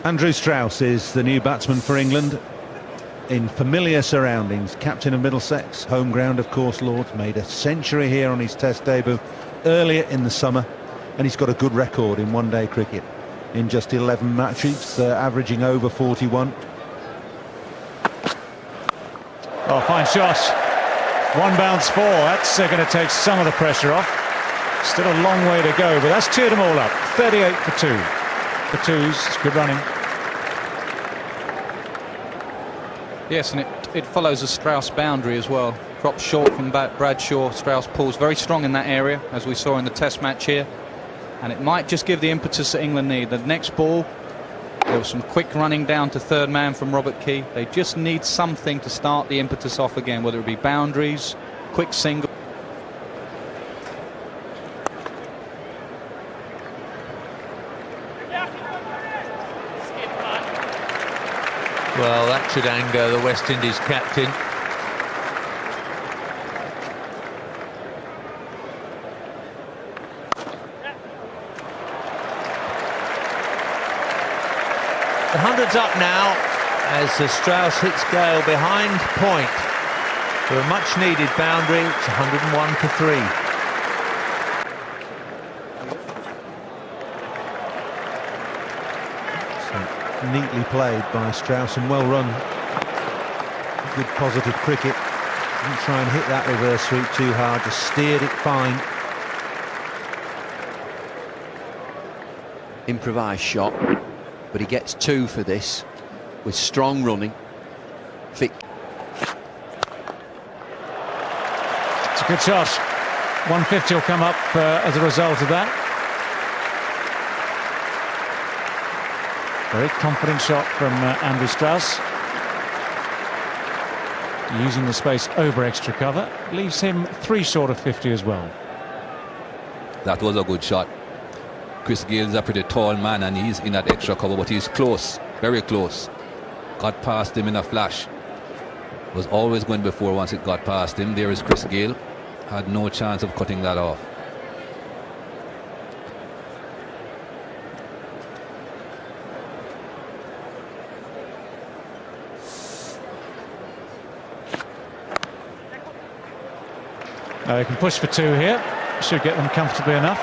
Andrew Strauss is the new batsman for England, in familiar surroundings. Captain of Middlesex, home ground of course, Lords. Made a century here on his Test debut earlier in the summer, and he's got a good record in one-day cricket. In just 11 matches, averaging over 41. Oh, fine shot. One bounce four. That's going to take some of the pressure off. Still a long way to go, but that's cheered them all up. 38 for 2. For twos, it's good running. Yes, and it follows a Strauss boundary as well. Drops short from Bradshaw. Strauss pulls very strong in that area, as we saw in the Test match here. And it might just give the impetus that England need. The next ball, there was some quick running down to third man from Robert Key. They just need something to start the impetus off again, whether it be boundaries, quick single. Well, that should anger the West Indies captain. The 100's up now as Strauss hits Gale behind point for a much needed boundary. It's 101 for 3. So neatly played by Strauss and well run. Good positive cricket. Didn't try and hit that reverse sweep too hard, just steered it fine. Improvised shot, but he gets 2 for this with strong running. It's a good shot. 150 will come up as a result of that. Very confident shot from Andrew Strauss. Using the space over extra cover. Leaves him 3 short of 50 as well. That was a good shot. Chris Gayle's a pretty tall man and he's in that extra cover, but he's close, very close. Got past him in a flash. Was always going before once it got past him. There is Chris Gayle. Had no chance of cutting that off. They can push for 2 here. Should get them comfortably enough.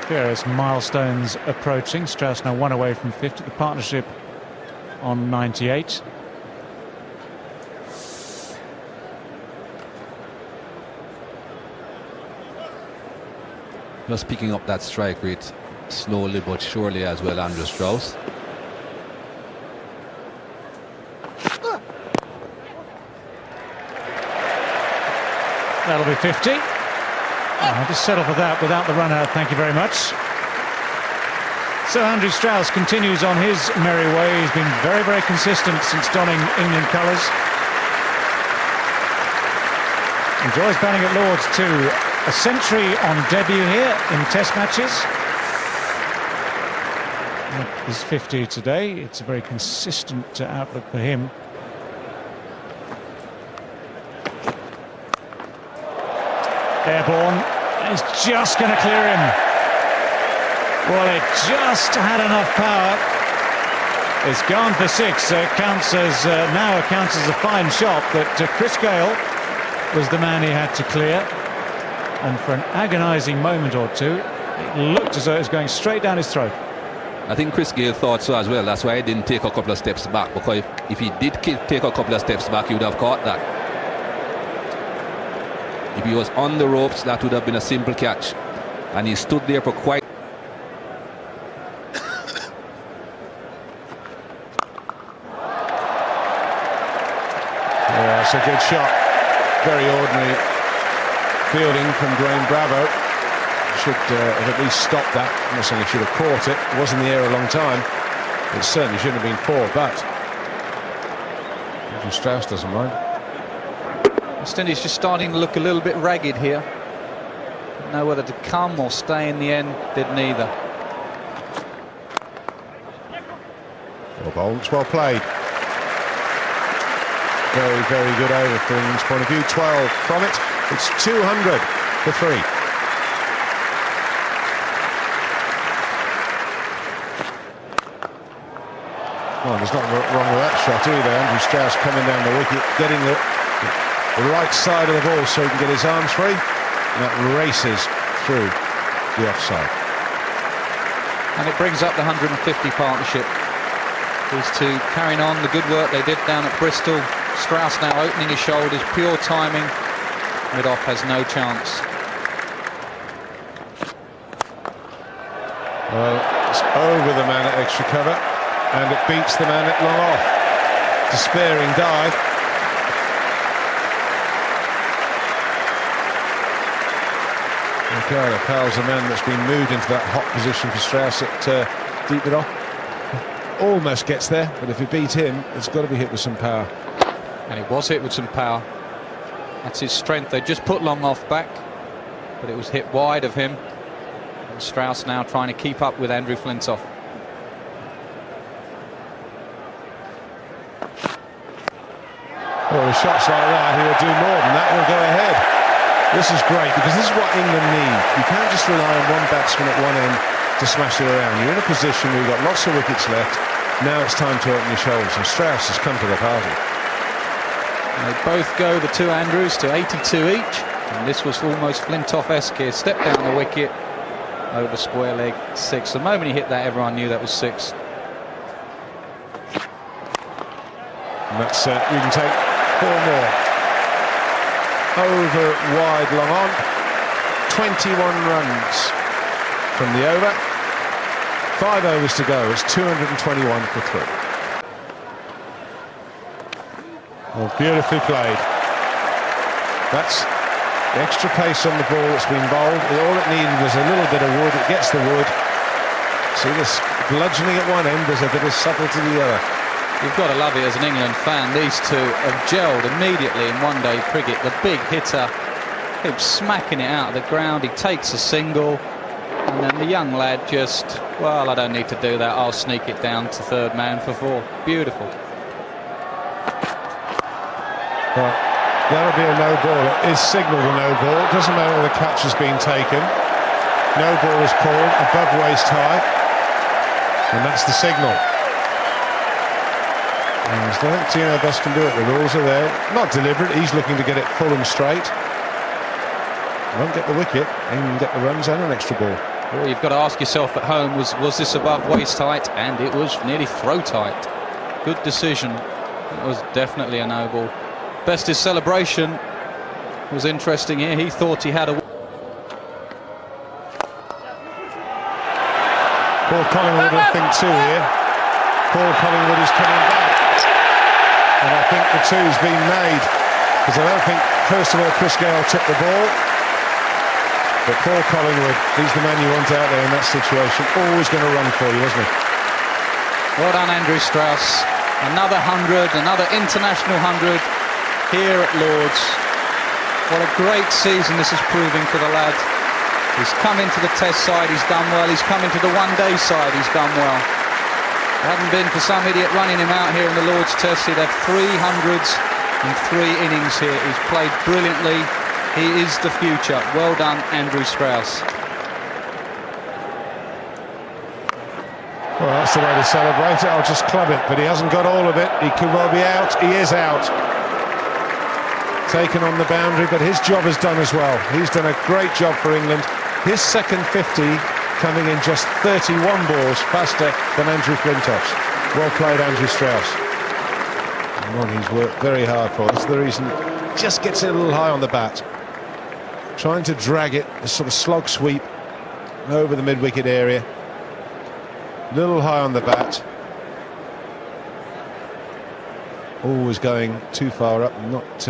Various milestones approaching. Strauss now 1 away from 50. The partnership on 98. Just picking up that strike rate slowly but surely as well, Andrew Strauss. That'll be 50. I'll just settle for that without the run out, thank you very much. So Andrew Strauss continues on his merry way. He's been very, very consistent since donning England colours. Enjoys batting at Lords too. A century on debut here in Test matches. He's 50 today. It's a very consistent outlook for him. Airborne. He's just going to clear him. Well, it just had enough power. It's gone for 6. Now it counts as a fine shot, but Chris Gayle was the man he had to clear. And for an agonising moment or two, it looked as though it was going straight down his throat. I think Chris Gayle thought so as well. That's why he didn't take a couple of steps back, because if he did take a couple of steps back, he would have caught that. If he was on the ropes, that would have been a simple catch. And he stood there for quite... Yeah, it's a good shot. Very ordinary fielding from b.Bravo. Should have at least stopped that. I'm not saying he should have caught it. It was in the air a long time. It certainly shouldn't have been 4, but Andrew Strauss doesn't mind. West Indies just starting to look a little bit ragged here. Didn't know whether to come or stay in the end. Did neither. Well bowled, it's well played. Very, very good over from England's point of view. 12 from it. It's 200. for 3. Well, there's nothing wrong with that shot either. Andrew Strauss coming down the wicket, getting the right side of the ball so he can get his arms free, and that races through the offside. And it brings up the 150 partnership. These two carrying on the good work they did down at Bristol. Strauss now opening his shoulders, pure timing. Mid-off has no chance. Well, it's over the man at extra cover, and it beats the man at long off. Despairing dive. Ricardo Powell's a man that's been moved into that hot position for Strauss at deep mid-off. Almost gets there, but if you beat him, it's got to be hit with some power. And it was hit with some power. That's his strength. They just put long off back, but it was hit wide of him. And Strauss now trying to keep up with Andrew Flintoff. Well, with shots like that, he will do more than that. Will go ahead. This is great, because this is what England need. You can't just rely on one batsman at one end to smash it around. You're in a position where you've got lots of wickets left. Now it's time to open your shoulders, and Strauss has come to the party. They both go, the two Andrews, to 82 each, and this was almost Flintoff-esque here. Step down the wicket, over square leg, 6. The moment he hit that, everyone knew that was 6. And that's you can take 4 more. Over, wide, long on. 21 runs from the over. 5 overs to go. It's 221 for 3. Oh, beautifully played. That's the extra pace on the ball that's been bowled. All it needed was a little bit of wood. It gets the wood. See this bludgeoning at one end. There's a bit of subtlety to the other. You've got to love it as an England fan. These two have gelled immediately in one-day cricket. The big hitter keeps smacking it out of the ground. He takes a single, and then the young lad just, well, I don't need to do that. I'll sneak it down to third man for 4. Beautiful. Well, that'll be a no ball. It is signalled a no ball. It doesn't matter whether the catch has been taken. No ball is called above waist high, and that's the signal. As long as Tino Bus can do it, the rules are there. Not deliberate, he's looking to get it full and straight. Won't get the wicket, and can get the runs and an extra ball. Well, you've got to ask yourself at home, was this above waist height? And it was nearly throat height. Good decision. It was definitely a no ball. Best his celebration was interesting here. He thought he had a... Paul Collingwood will think 2 here. Paul Collingwood is coming back. And I think the 2's been made, because I don't think, first of all, Chris Gayle took the ball, but Paul Collingwood, he's the man you want out there in that situation. Always going to run for you, isn't he? Well done, Andrew Strauss. Another 100, another international 100 here at Lord's. What a great season this is proving for the lad. He's come into the Test side, he's done well. He's come into the one-day side, he's done well. It hadn't been for some idiot running him out here in the Lord's Test, he'd have 300s in 3 innings here. He's played brilliantly. He is the future. Well done, Andrew Strauss. Well, that's the way to celebrate it. I'll just club it, but he hasn't got all of it. He could well be out. He is out. Taken on the boundary, but his job is done as well. He's done a great job for England. His second 50 coming in just 31 balls faster than Andrew Flintoff's. Well played, Andrew Strauss. And one he's worked very hard for. That's the reason. Just gets it a little high on the bat. Trying to drag it, a sort of slog sweep over the mid-wicket area. Little high on the bat. Always going too far up, not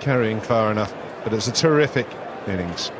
carrying far enough. But it's a terrific innings.